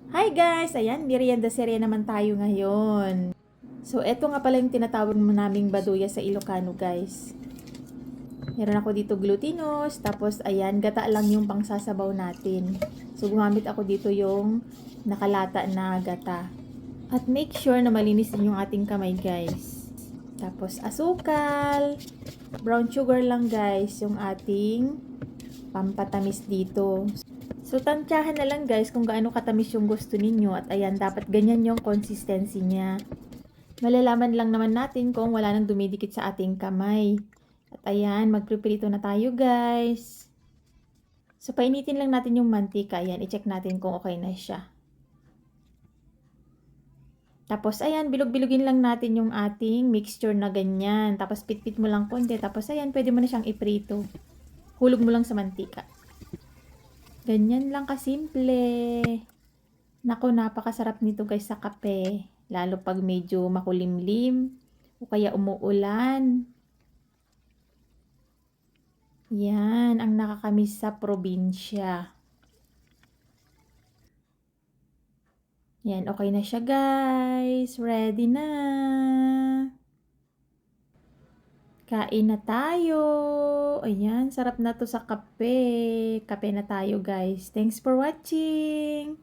Hi guys! Ayan, merienda serye naman tayo ngayon. So, eto nga pala yung tinatawag mo naming baduya sa Ilocano guys. Meron ako dito glutinous, tapos ayan, gata lang yung pangsasabaw natin. So, gumamit ako dito yung nakalata na gata. At make sure na malinis din yung ating kamay guys. Tapos, asukal, brown sugar lang guys, yung ating pampatamis dito. So, tantyahan na lang guys kung gaano katamis yung gusto ninyo. At ayan, dapat ganyan yung consistency niya. Malalaman lang naman natin kung wala nang dumidikit sa ating kamay. At ayan, magpiprito na tayo guys. So, painitin lang natin yung mantika. Ayan, i-check natin kung okay na siya. Tapos, ayan, bilog-bilogin lang natin yung ating mixture na ganyan. Tapos, pitpit mo lang konti. Tapos, ayan, pwede mo na siyang iprito. Hulog mo lang sa mantika. Ganyan lang kasimple. Naku, napakasarap nito guys sa kape. Lalo pag medyo makulimlim o kaya umuulan. Yan, ang nakakamiss sa probinsya. Yan, okay na siya guys. Ready na. Kain na tayo. Ayan, sarap na to sa kape. Kape na tayo guys. Thanks for watching.